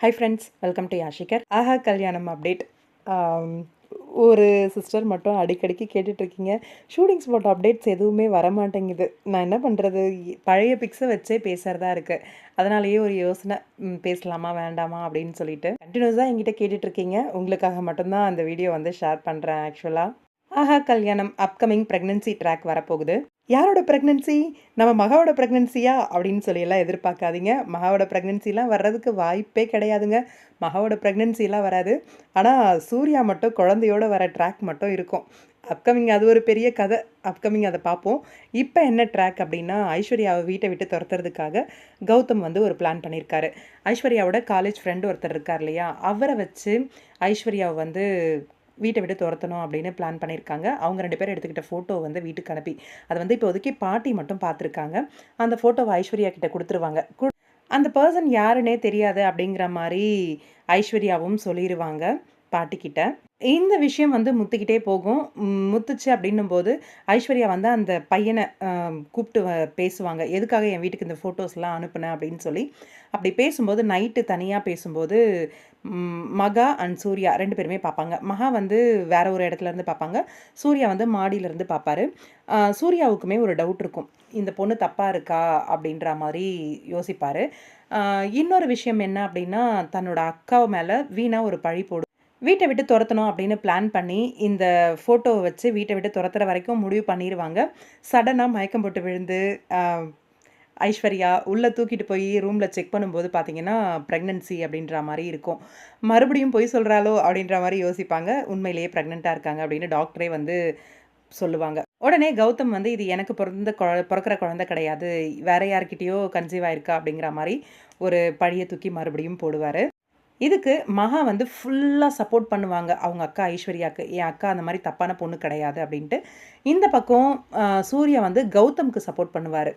High friends, welcome to யாஷிகர். ஆஹா கல்யாணம் அப்டேட். ஒரு சிஸ்டர் மட்டும் அடிக்கடிக்கு கேட்டுட்ருக்கீங்க, ஷூட்டிங் ஸ்பாட் அப்டேட்ஸ் எதுவுமே வரமாட்டேங்குது. நான் என்ன பண்ணுறது, பழைய பிக்ஸை வச்சே பேசுகிறதா இருக்குது. அதனாலேயே ஒரு யோசனை, பேசலாமா வேண்டாமா அப்படின்னு சொல்லிட்டு கண்டினியூஸாக என்கிட்ட கேட்டுட்ருக்கீங்க. உங்களுக்காக மட்டும்தான் அந்த வீடியோ வந்து ஷேர் பண்ணுறேன். ஆக்சுவலாக ஆஹா கல்யாணம் அப்கமிங் ப்ரெக்னன்சி ட்ராக் வரப்போகுது. யாரோட ப்ரெக்னன்சி? நம்ம மகாவோட ப்ரெக்னன்சியா அப்படின்னு சொல்லியெல்லாம் எதிர்பார்க்காதீங்க. மகாவோட ப்ரெக்னன்சிலாம் வர்றதுக்கு வாய்ப்பே கிடையாதுங்க. மகாவோட ப்ரெக்னன்சிலாம் வராது. ஆனால் சூர்யா மட்டும் குழந்தையோடு வர ட்ராக் மட்டும் இருக்கும். அப்கமிங் அது ஒரு பெரிய கதை. அப்கமிங் அதை பார்ப்போம். இப்போ என்ன ட்ராக் அப்படின்னா, ஐஸ்வர்யாவை வீட்டை விட்டு துரத்துறதுக்காக கௌதம் வந்து ஒரு பிளான் பண்ணியிருக்காரு. ஐஸ்வர்யாவோட காலேஜ் ஃப்ரெண்டு ஒருத்தர் இருக்கார் இல்லையா, அவரை வச்சு ஐஸ்வர்யாவை வந்து வீட்டை விட்டு துரத்தணும் அப்படின்னு பிளான் பண்ணியிருக்காங்க. அவங்க 2 பேரும் எடுத்துக்கிட்ட ஃபோட்டோ வந்து வீட்டுக்கு அனுப்பி, அதை வந்து இப்போதைக்கு பாட்டி மட்டும் பார்த்துருக்காங்க. அந்த ஃபோட்டோவை ஐஸ்வர்யா கிட்ட கொடுத்துருவாங்க. அந்த பர்சன் யாருன்னே தெரியாது அப்படிங்கிற மாதிரி ஐஸ்வர்யாவும் சொல்லிடுவாங்க பாட்டிக்கிட்ட. இந்த விஷயம் வந்து முத்திக்கிட்டே போகும். முத்துச்சு அப்படின்னும்போது ஐஸ்வர்யா வந்து அந்த பையனை கூப்பிட்டு பேசுவாங்க. எதுக்காக என் வீட்டுக்கு இந்த ஃபோட்டோஸ்லாம் அனுப்புனேன் அப்படின்னு சொல்லி. அப்படி பேசும்போது நைட்டு தனியாக பேசும்போது மகா அண்ட் சூர்யா 2 பேருமே பார்ப்பாங்க. மகா வந்து வேற ஒரு இடத்துலேருந்து பார்ப்பாங்க. சூர்யா வந்து மாடியிலேருந்து பார்ப்பாரு. சூர்யாவுக்குமே ஒரு டவுட் இருக்கும். இந்த பொண்ணு தப்பாக இருக்கா அப்படின்ற மாதிரி யோசிப்பார். இன்னொரு விஷயம் என்ன அப்படின்னா, தன்னோட அக்கா மேலே வீணா ஒரு பழி போடும். வீட்டை விட்டு துரத்தணும் அப்படின்னு பிளான் பண்ணி இந்த ஃபோட்டோவை வச்சு வீட்டை விட்டு துரத்துற வரைக்கும் முடிவு பண்ணிடுவாங்க. சடனாக மயக்கம் போட்டு விழுந்து ஐஸ்வர்யா உள்ளே தூக்கிட்டு போய் ரூமில் செக் பண்ணும்போது பார்த்தீங்கன்னா ப்ரெக்னன்சி அப்படின்ற மாதிரி இருக்கும். மறுபடியும் பொய் சொல்கிறாளோ அப்படின்ற மாதிரி யோசிப்பாங்க. உண்மையிலேயே ப்ரெக்னெண்ட்டாக இருக்காங்க அப்படின்னு டாக்டரே வந்து சொல்லுவாங்க. உடனே கௌதம் வந்து இது எனக்கு பிறக்கிற குழந்தை கிடையாது, வேற யார்கிட்டயோ கன்சீவ் ஆயிருக்கா அப்படிங்கிற மாதிரி ஒரு பழியை தூக்கி மறுபடியும் போடுவார். இதுக்கு மகா வந்து ஃபுல்லாக சப்போர்ட் பண்ணுவாங்க அவங்க அக்கா ஐஸ்வர்யாவுக்கு. என் அக்கா அந்த மாதிரி தப்பான பொண்ணு கிடையாது அப்படின்ட்டு. இந்த பக்கம் சூர்யா வந்து கௌதம்க்கு சப்போர்ட் பண்ணுவார்.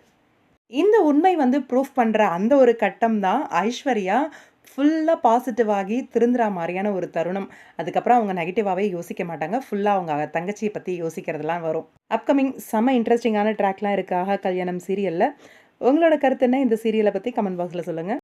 இந்த உண்மை வந்து ப்ரூஃப் பண்ணுற அந்த ஒரு கட்டம் தான் ஐஸ்வர்யா ஃபுல்லாக பாசிட்டிவ் ஆகி திருந்துற மாதிரியான ஒரு தருணம். அதுக்கப்புறம் அவங்க நெகட்டிவாகவே யோசிக்க மாட்டாங்க. ஃபுல்லாக அவங்க தங்கச்சியை பற்றி யோசிக்கிறதுலாம் வரும். அப்கமிங் செம்ம இன்ட்ரெஸ்டிங்கான ட்ராக்லாம் இருக்குது ஆஹா கல்யாணம் சீரியலில். உங்களோட கருத்து என்ன இந்த சீரியலை பற்றி கமெண்ட் பாக்ஸில் சொல்லுங்கள்.